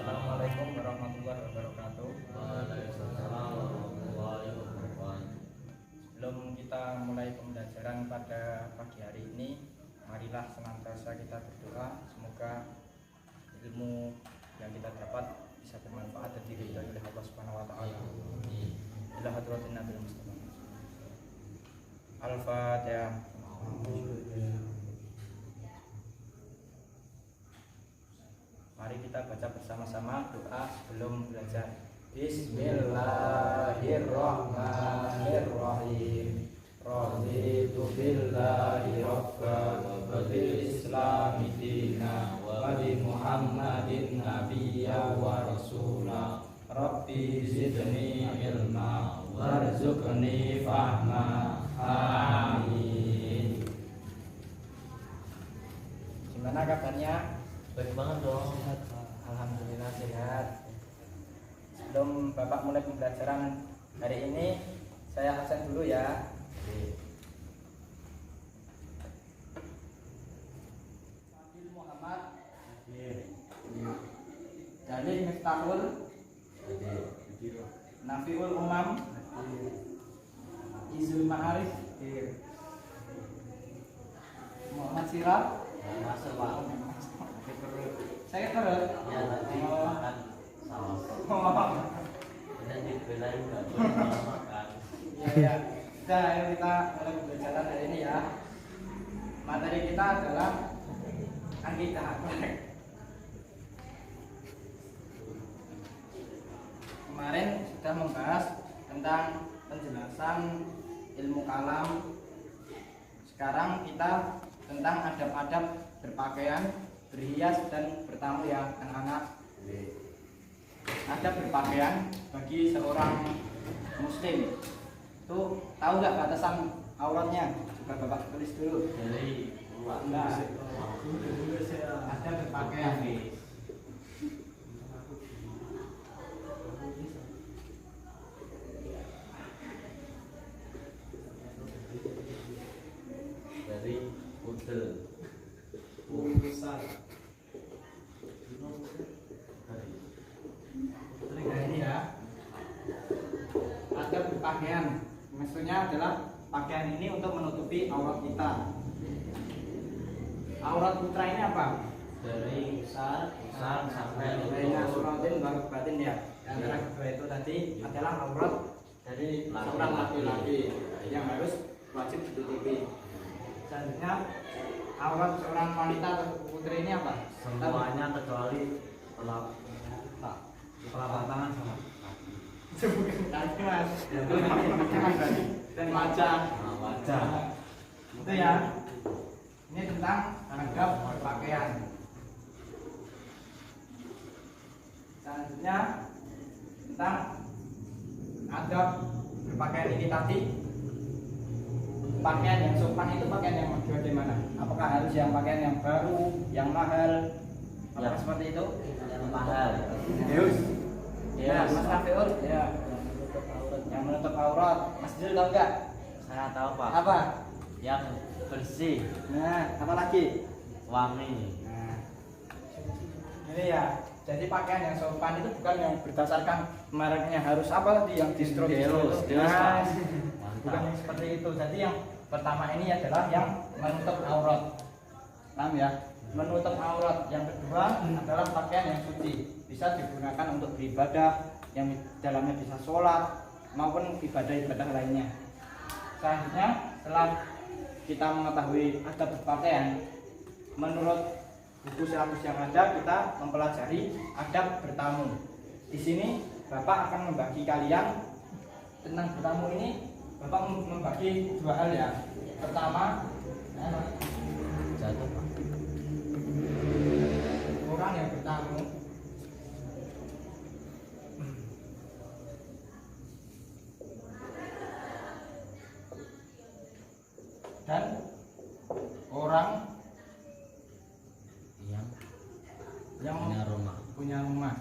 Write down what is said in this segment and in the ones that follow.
Assalamualaikum warahmatullahi wabarakatuh. Waalaikumsalam warahmatullahi wabarakatuh. Sebelum kita mulai pembelajaran pada pagi hari ini, marilah senantiasa kita berdoa semoga ilmu yang kita dapat bisa bermanfaat dan diridhoi oleh Allah Subhanahu wa taala. Ila hadratin Nabi Mustafa. Al-Fatihah. Mari kita baca bersama-sama doa sebelum belajar. Bismillahirrahmanirrahim. Raditu billahi rabban wa bil islami dinan wa bi Muhammadin nabiyyan wa rasula. Rabbi zidni ilma warzuqni fahma. Amin. Gimana kabarnya? Baik banget dong. Alhamdulillah sehat. Sebelum Bapak mulai pembelajaran hari ini, saya absen dulu ya. Nabi Muhammad Jalil Miftahul Nafiul Umam Izul Ma'arif Muhammad Sirab Masuk Pak. saya terus Ya nanti makan saus. Nanti belain nggak boleh malah makan. ya. Nah, ayo kita mulai pembelajaran hari ini ya. Materi kita adalah akidah. Kemarin sudah membahas tentang penjelasan ilmu kalam. Sekarang kita tentang adab-adab berpakaian, berhias dan bertamu ya anak-anak. Adab berpakaian bagi seorang muslim itu tahu nggak batasan auratnya? Coba Bapak tulis dulu. Dari luar. Nah, adab berpakaian. Dari udel. Besar. Nah ini ya, adab berpakaian. Maksudnya adalah pakaian ini untuk menutupi aurat kita. Aurat putra ini apa? Dari besar sampai Baina lutut. suratin wa batin ya. Antara kedua itu tadi adalah aurat dari seorang laki-laki yang harus wajib ditutupi. Selanjutnya aurat seorang wanita atau putri ini apa? Semuanya kecuali telapak tangan sama Itu bukan kaki mas. Dan wajah. wajah. Itu ya. Ini tentang adab berpakaian. Selanjutnya tentang adab berpakaian ini tadi. Pakaian yang sopan itu pakaian yang bagaimana? Apakah harus yang pakaian yang baru, yang mahal? Apakah Ya. seperti itu? Yang mahal. Deus. Ya, Yes. Mas Rafiul. Ya. Yang menutup aurat. Mas Jul tahu nggak? Saya tahu Pak. Apa? Yang bersih, Nah, apa lagi? wangi. Nah, ini ya. Jadi pakaian yang sopan itu bukan yang berdasarkan mereknya harus apa tadi yang distro Deus, itu. Deus, Nah, Pak. bukan Mantap. yang seperti itu. Jadi yang pertama ini adalah yang menutup aurat. Paham ya? Menutup aurat. Yang kedua adalah pakaian yang suci, bisa digunakan untuk beribadah, yang dalamnya bisa sholat maupun ibadah-ibadah lainnya. Selanjutnya, setelah kita mengetahui adab berpakaian, menurut buku silabus yang ada kita mempelajari adab bertamu. Di sini Bapak akan membagi kalian tentang bertamu ini. Bapak membagi dua hal ya. Pertama, Jatuh Pak. orang yang bertamu dan orang yang Punya rumah. punya rumah.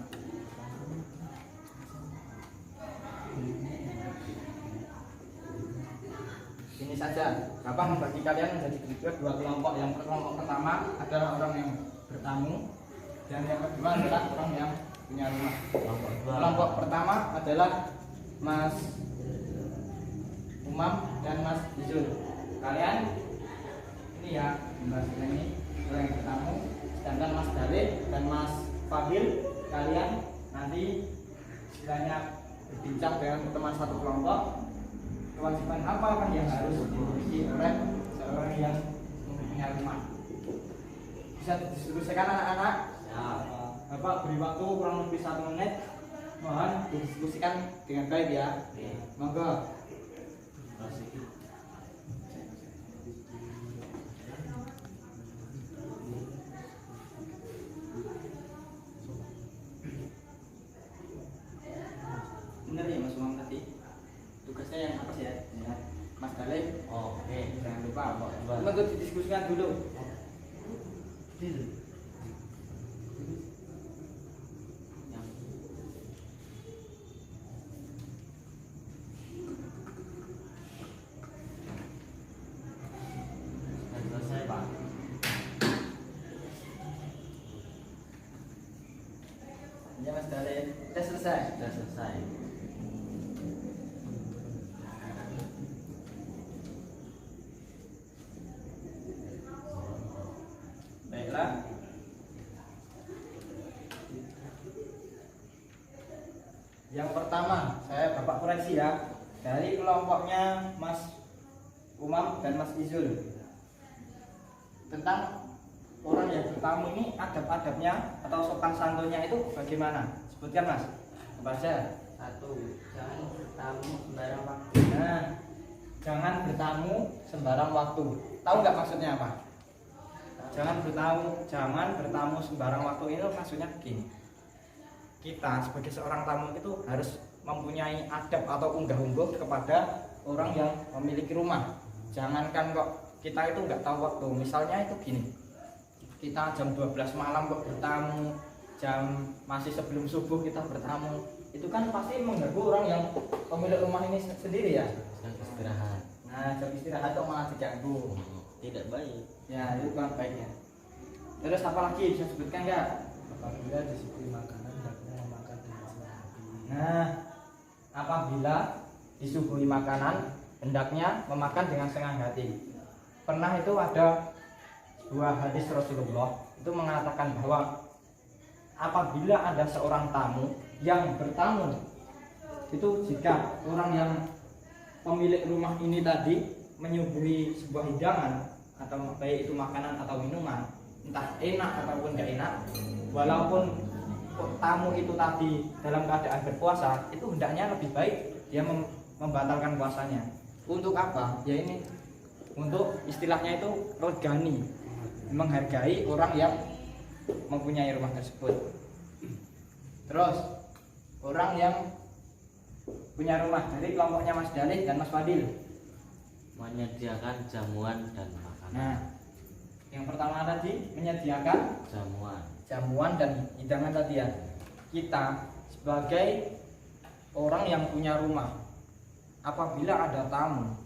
Ini saja, Bapak membagi kalian menjadi dua kelompok. Yang kelompok pertama adalah orang yang bertamu, dan yang kedua adalah orang yang punya rumah. Kelompok dua. Kelompok pertama adalah Mas Umam dan Mas Izul. Kalian ini ya, Mas ini orang yang bertamu. Sedangkan Mas Dalil dan Mas Fadil, kalian nanti istilahnya berbincang dengan teman satu kelompok. Kewajiban apa yang harus dimiliki oleh seorang yang mempunyai rumah? Bisa didiskusikan anak-anak? Ya. Bapak beri waktu kurang lebih 1 menit. Mohon didiskusikan dengan baik ya. Oke. Monggo. Masih. Bener ya Mas Umam tadi? Tugasnya yang apa sih ya? Ya. Mas Dalil, Oke. jangan lupa. Kelompok dua. Monggo didiskusikan dulu. Yang sudah selesai Pak. Ya Mas Dalil, sudah selesai. Sudah selesai. Baiklah. Yang pertama, saya Bapak koreksi ya. Dari kelompoknya Mas Umam dan Mas Izul. Tentang orang yang bertamu ini adab-adabnya atau sopan santunnya itu bagaimana? Sebutkan Mas. Apa aja? 1. Jangan bertamu sembarang waktu. Nah, jangan bertamu sembarang waktu. Tahu nggak maksudnya apa? Jangan bertamu sembarang waktu itu maksudnya begini. Kita sebagai seorang tamu itu harus mempunyai adab atau unggah-ungguh kepada orang yang memiliki rumah. Jangankan kok kita itu nggak tahu waktu. Misalnya itu gini. Kita jam 12 malam kok bertamu, jam masih sebelum subuh kita bertamu. Itu kan pasti mengganggu orang yang pemilik rumah ini sendiri ya. Sedang istirahat. Nah, jam istirahat kok malah diganggu. Tidak baik. Ya, itu kan baiknya. Terus apa lagi bisa sebutkan nggak? Apabila disuguhi makanan hendaknya memakan dengan senang hati. Nah, apabila disuguhi makanan hendaknya memakan dengan senang hati. Pernah itu ada sebuah hadis Rasulullah itu mengatakan bahwa apabila ada seorang tamu yang bertamu itu jika orang yang pemilik rumah ini tadi menyuguhi sebuah hidangan atau baik itu makanan atau minuman, entah enak ataupun tidak enak, walaupun tamu itu tadi dalam keadaan berpuasa, itu hendaknya lebih baik dia membatalkan puasanya. Untuk apa? Ya ini untuk istilahnya itu regani, menghargai orang yang mempunyai rumah tersebut. Terus orang yang punya rumah dari kelompoknya Mas Dalih dan Mas Fadil Menyediakan jamuan dan makanan. Nah, yang pertama tadi menyediakan jamuan dan hidangan tadi ya. Kita sebagai orang yang punya rumah, apabila ada tamu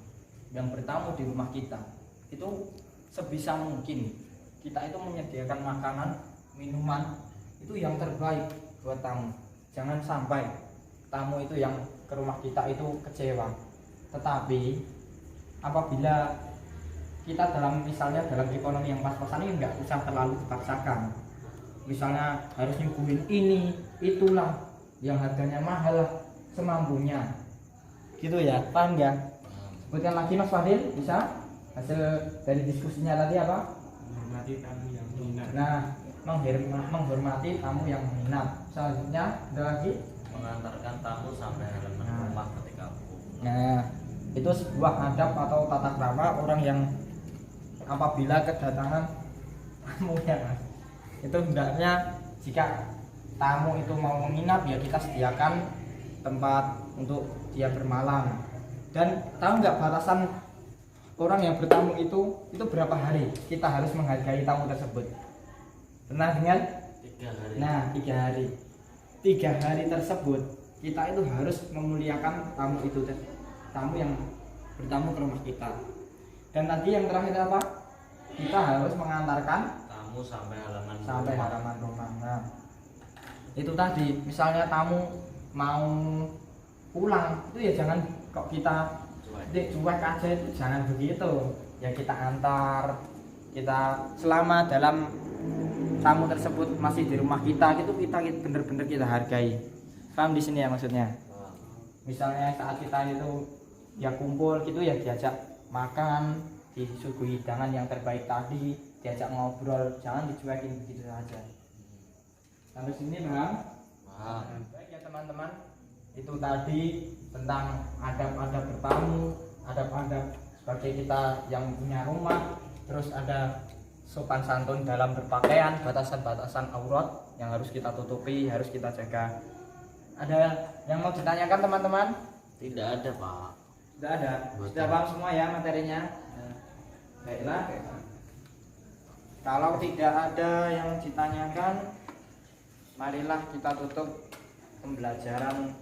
yang bertamu di rumah kita, itu sebisa mungkin kita itu menyediakan makanan, minuman itu yang terbaik buat tamu. Jangan sampai tamu itu yang ke rumah kita itu kecewa. Tetapi apabila kita misalnya dalam ekonomi yang pas-pasan ini nggak usah terlalu dipaksakan. Misalnya harus nyuguhin ini, itulah yang harganya mahal lah, semampunya. Gitu ya, paham nggak? Sebutkan lagi Mas Fadil, bisa? Hasil dari diskusinya tadi apa? Menghormati tamu yang minat. Nah, menghormati tamu yang minat. Selanjutnya ada lagi? Mengantarkan tamu sampai halaman rumah ketika pulang. Nah, itu sebuah adab atau tata krama orang yang apabila kedatangan tamunya, Mas. Itu hendaknya jika tamu itu mau menginap ya kita sediakan tempat untuk dia bermalam. Dan tahu nggak batasan orang yang bertamu itu berapa hari kita harus menghargai tamu tersebut? Pernah dengan? 3 hari. Nah, 3 hari. 3 hari tersebut kita itu harus memuliakan tamu itu, tamu yang bertamu ke rumah kita. Dan tadi yang terakhir apa? Kita harus mengantarkan Tamu sampai halaman sampai halaman rumah. Nah, itu tadi, misalnya tamu mau pulang itu ya jangan kok kita cuek aja, itu jangan begitu ya, kita antar, kita selama dalam tamu tersebut masih di rumah kita itu kita bener-bener kita hargai. Paham di sini ya maksudnya? Misalnya saat kita itu ya kumpul gitu ya, diajak makan, disuguhi hidangan yang terbaik tadi, diajak ngobrol, jangan dicuekin begitu saja. Sampai sini Bang? Baik ya teman-teman, itu tadi tentang adab-adab bertamu, adab-adab sebagai kita yang punya rumah, terus ada sopan santun dalam berpakaian, batasan-batasan aurat yang harus kita tutupi, harus kita jaga. Ada yang mau ditanyakan teman-teman? Tidak ada, Pak. Tidak ada. Sudah paham semua ya materinya? Baiklah. Kalau tidak ada yang ditanyakan, marilah kita tutup pembelajaran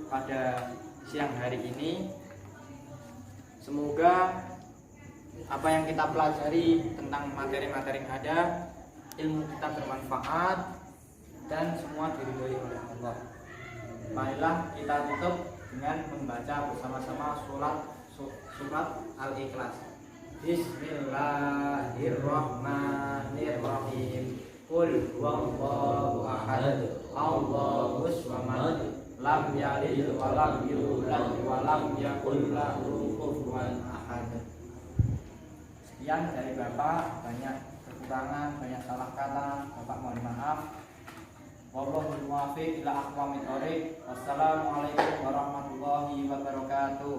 pada siang hari ini. Semoga apa yang kita pelajari tentang materi-materi yang ada, ilmu kita bermanfaat dan semua diridhoi oleh Allah. Marilah kita tutup dengan membaca bersama-sama surat Al-Ikhlas. Bismillahirrahmanirrahim. Qul huwallahu ahad, Allahus samad, lam yalid wa lam yulad wa lam yakul lahu kufuwan ahad. Sekian dari Bapak, banyak kekurangan, banyak salah kata, Bapak mohon maaf. Wallahul muwaffiq ila aqwamit thoriq. Wassalamualaikum warahmatullahi wabarakatuh.